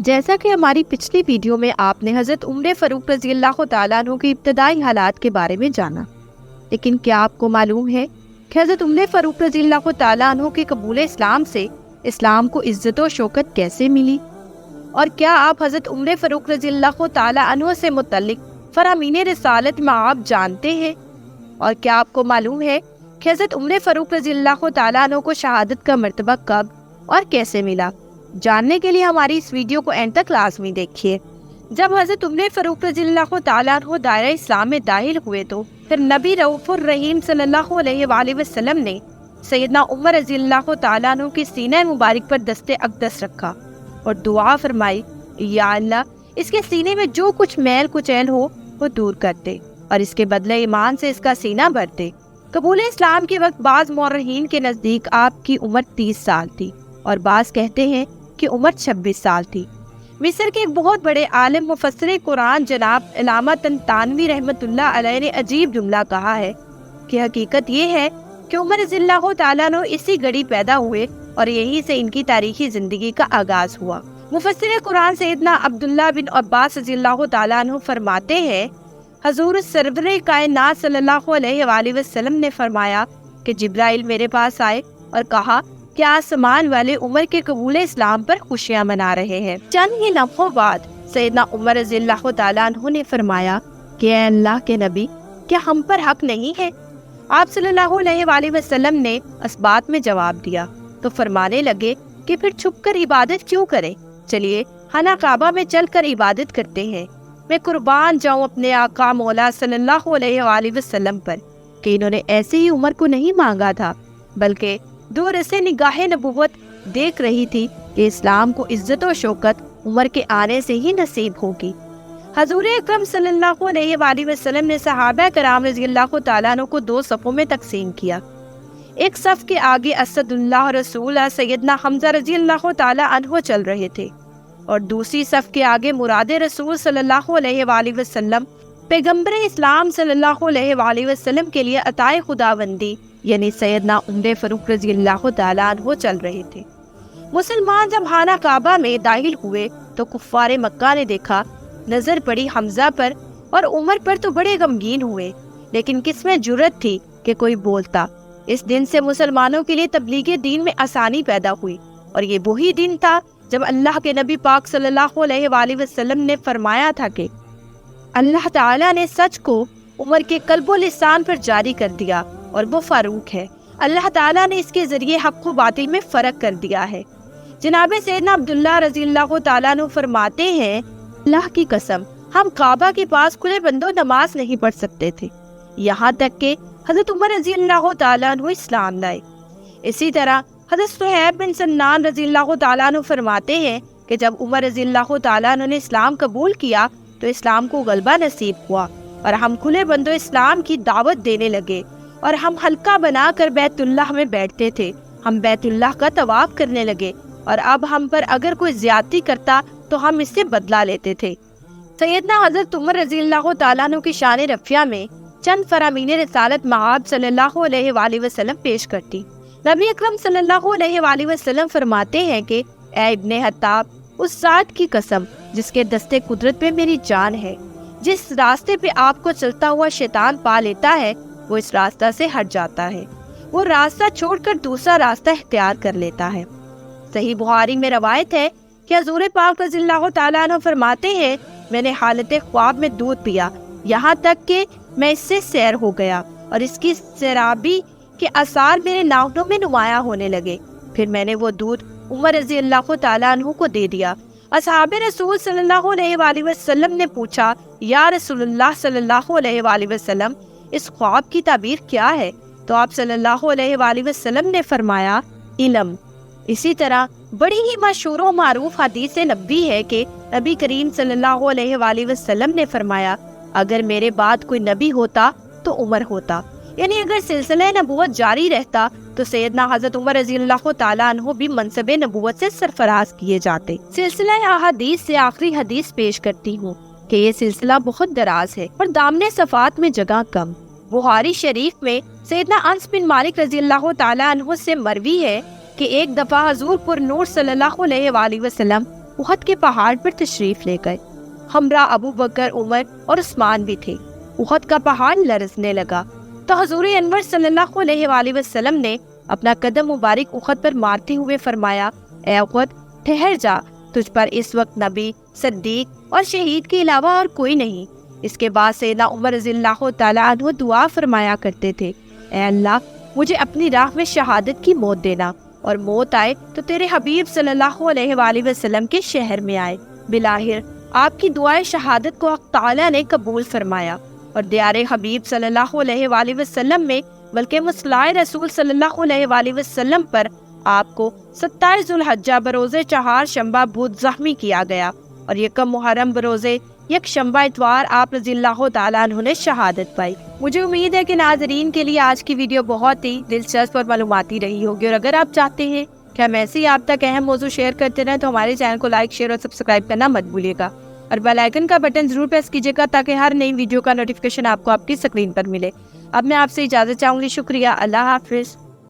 جیسا کہ ہماری پچھلی ویڈیو میں آپ نے حضرت عمر فاروق رضی اللہ تعالیٰ عنہ کے ابتدائی حالات کے بارے میں جانا، لیکن کیا آپ کو معلوم ہے کہ حضرت عمر فاروق رضی اللہ تعالیٰ عنہ کے قبول اسلام سے اسلام کو عزت و شوکت کیسے ملی؟ اور کیا آپ حضرت عمر فاروق رضی اللہ تعالیٰ عنہ سے متعلق فرامین رسالت میں آپ جانتے ہیں؟ اور کیا آپ کو معلوم ہے کہ حضرت عمر فاروق رضی اللہ تعالیٰ عنہ کو شہادت کا مرتبہ کب اور کیسے ملا؟ جاننے کے لیے ہماری اس ویڈیو کو اینڈ تک لازمی دیکھیے۔ جب حضرت عمر فاروق رضی اللہ تعالیٰ عنہ دائرہ اسلام میں داخل ہوئے تو پھر نبی رؤوف الرحیم صلی اللہ علیہ وآلہ وسلم نے سیدنا عمر رضی اللہ تعالیٰ عنہ کی سینہ مبارک پر دست اقدس رکھا اور دعا فرمائی، یا اللہ اس کے سینے میں جو کچھ میل کچیل ہو وہ دور کرتے اور اس کے بدلے ایمان سے اس کا سینہ بھرتے۔ قبول اسلام کے وقت بعض مورخین کے نزدیک آپ کی عمر 30 سال تھی اور بعض کہتے ہیں کہ عمر 26 سال تھی۔ مصر کے ایک بہت بڑے عالم مفسر قرآن جناب علامہ طنطاوی رحمۃ اللہ علیہ نے عجیب جملہ کہا ہے کہ حقیقت یہ ہے کہ عمر رضی اللہ تعالیٰ عنہ اسی گھڑی پیدا ہوئے اور یہی سے ان کی تاریخی زندگی کا آغاز ہوا۔ مفسر قرآن سیدنا عبداللہ بن عباس رضی اللہ تعالیٰ عنہ فرماتے ہیں، حضور سرور کائنات صلی اللہ علیہ وآلہ وسلم نے فرمایا کہ جبرائیل میرے پاس آئے اور کہا کہ آسمان والے عمر کے قبول اسلام پر خوشیاں منا رہے ہیں۔ چند ہی لمحوں بعد سیدنا عمر رضی اللہ تعالیٰ عنہ نے فرمایا کہ اے اللہ کے نبی، کیا ہم پر حق نہیں ہے؟ آپ صلی اللہ علیہ وآلہ وسلم نے اس بات میں جواب دیا تو فرمانے لگے کہ پھر چھپ کر عبادت کیوں کریں؟ چلیے خانہ کعبہ میں چل کر عبادت کرتے ہیں۔ میں قربان جاؤں اپنے آقا مولا صلی اللہ علیہ وآلہ وسلم پر کہ انہوں نے ایسے ہی عمر کو نہیں مانگا تھا، بلکہ دور سے نگاہ نبوت دیکھ رہی تھی کہ اسلام کو عزت و شوکت عمر کے آنے سے ہی نصیب ہوگی۔ حضور اکرم صلی اللہ علیہ وآلہ وسلم نے صحابہ کرام رضی اللہ تعالیٰ عنہ کو 2 صفوں میں تقسیم کیا۔ ایک صف کے آگے اسد اللہ رسول سیدنا حمزہ رضی اللہ تعالیٰ عنہ چل رہے تھے اور دوسری صف کے آگے مراد رسول صلی اللہ علیہ وآلہ وسلم پیغمبر اسلام صلی اللہ علیہ وآلہ وسلم کے لیے عطائے خداوندی یعنی سیدنا عمر فاروق رضی اللہ تعالیٰ عنہ چل رہے تھے۔ مسلمان جب خانہ کعبہ میں داخل ہوئے تو کفار مکہ نے دیکھا، نظر پڑی حمزہ پر اور عمر پر تو بڑے غمگین ہوئے، لیکن کس میں جرأت تھی کہ کوئی بولتا۔ اس دن سے مسلمانوں کے لیے تبلیغ دین میں آسانی پیدا ہوئی اور یہ وہی دن تھا جب اللہ کے نبی پاک صلی اللہ علیہ وآلہ وسلم نے فرمایا تھا کہ اللہ تعالیٰ نے سچ کو عمر کے قلب و لسان پر جاری کر دیا اور وہ فاروق ہے۔ اللہ تعالیٰ نے اس کے ذریعے حق و باطل میں فرق کر دیا ہے۔ جناب سیدنا عبداللہ رضی اللہ تعالیٰ عنہ فرماتے ہیں، اللہ کی قسم ہم کعبہ کے پاس کھلے بندوں نماز نہیں پڑھ سکتے تھے، یہاں تک کہ حضرت عمر رضی اللہ تعالیٰ عنہ اسلام لائے۔ اسی طرح حضرت صہیب بن سنان رضی اللہ تعالیٰ عنہ فرماتے ہیں کہ جب عمر رضی اللہ تعالیٰ عنہ نے اسلام قبول کیا تو اسلام کو غلبہ نصیب ہوا اور ہم کھلے بندوں اسلام کی دعوت دینے لگے اور ہم حلقہ بنا کر بیت اللہ میں بیٹھتے تھے۔ ہم بیت اللہ کا طواف کرنے لگے اور اب ہم پر اگر کوئی زیادتی کرتا تو ہم اس سے بدلہ لیتے تھے۔ سیدنا حضرت عمر رضی اللہ تعالیٰ عنہ کی شان رفیع میں چند فرامین رسالت آپ صلی اللہ علیہ وآلہ وسلم پیش کرتی۔ نبی اکرم صلی اللہ علیہ وآلہ وسلم فرماتے ہیں کہ اے ابن حطاب، اس ذات کی قسم جس کے دستے قدرت میں میری جان ہے، جس راستے پہ آپ کو چلتا ہوا شیطان پا لیتا ہے وہ اس راستہ سے ہٹ جاتا ہے، وہ راستہ چھوڑ کر دوسرا راستہ اختیار کر لیتا ہے۔ صحیح بخاری میں روایت ہے کہ حضور پاک رضی اللہ تعالیٰ عنہ فرماتے ہیں، میں نے حالت خواب میں دودھ پیا یہاں تک کہ میں اس سے سیر ہو گیا اور اس کی سیرابی کے آثار میرے ناخنوں میں نمایاں ہونے لگے، پھر میں نے وہ دودھ عمر رضی اللہ تعالیٰ عنہ کو دے دیا۔ اصحاب رسول صلی اللہ علیہ وآلہ وسلم نے پوچھا، یا رسول اللہ صلی اللہ علیہ وآلہ وسلم، اس خواب کی تعبیر کیا ہے؟ تو آپ صلی اللہ علیہ وآلہ وسلم نے فرمایا، علم۔ اسی طرح بڑی ہی مشہور و معروف حدیث نبوی ہے کہ نبی کریم صلی اللہ علیہ وآلہ وسلم نے فرمایا، اگر میرے بعد کوئی نبی ہوتا تو عمر ہوتا، یعنی اگر سلسلہ نبوت جاری رہتا تو سیدنا حضرت عمر رضی اللہ تعالیٰ عنہ بھی منصب نبوت سے سرفراز کیے جاتے۔ سلسلہ احادیث سے آخری حدیث پیش کرتی ہوں کہ یہ سلسلہ بہت دراز ہے اور دامن صفات میں جگہ کم۔ بخاری شریف میں سیدنا انس بن مالک رضی اللہ تعالیٰ عنہ سے مروی ہے کہ ایک دفعہ حضور پر نور صلی اللہ علیہ وآلہ وسلم احد کے پہاڑ پر تشریف لے گئے۔ ہمراہ ابو بکر، عمر اور عثمان بھی تھے۔ احد کا پہاڑ لرزنے لگا تو حضور انور صلی اللہ علیہ وآلہ وسلم نے اپنا قدم مبارک احد پر مارتے ہوئے فرمایا، اے احد ٹھہر جا، تجھ پر اس وقت نبی، صدیق اور شہید کے علاوہ اور کوئی نہیں۔ اس کے بعد سیدنا عمر رضی اللہ تعالیٰ عنہ دعا فرمایا کرتے تھے، اے اللہ مجھے اپنی راہ میں شہادت کی موت دینا، اور موت آئے تو تیرے حبیب صلی اللہ علیہ وآلہ وسلم کے شہر میں آئے۔ بلاخر آپ کی دعائے شہادت کو حق تعالیٰ نے قبول فرمایا اور دیار حبیب صلی اللہ علیہ وآلہ وسلم میں بلکہ مصلائے رسول صلی اللہ علیہ وآلہ وسلم پر آپ کو 27 ذوالحجہ بروز چہارشنبہ بدھ زخمی کیا گیا، اور یکم محرم بروز یکشنبہ اتوار آپ رضی اللہ تعالیٰ عنہ نے شہادت پائی۔ مجھے امید ہے کہ ناظرین کے لیے آج کی ویڈیو بہت ہی دلچسپ اور معلوماتی رہی ہوگی، اور اگر آپ چاہتے ہیں کہ ہم ایسے ہی آپ تک اہم موضوع شیئر کرتے رہیں تو ہمارے چینل کو لائک، شیئر اور سبسکرائب کرنا مت بھولیے گا، اور بیل آئیکن کا بٹن ضرور پریس کیجیے گا تاکہ ہر نئی ویڈیو کا نوٹیفیکیشن آپ کو آپ کی اسکرین پر ملے۔ اب میں آپ سے اجازت چاہوں گی، شکریہ، اللہ حافظ۔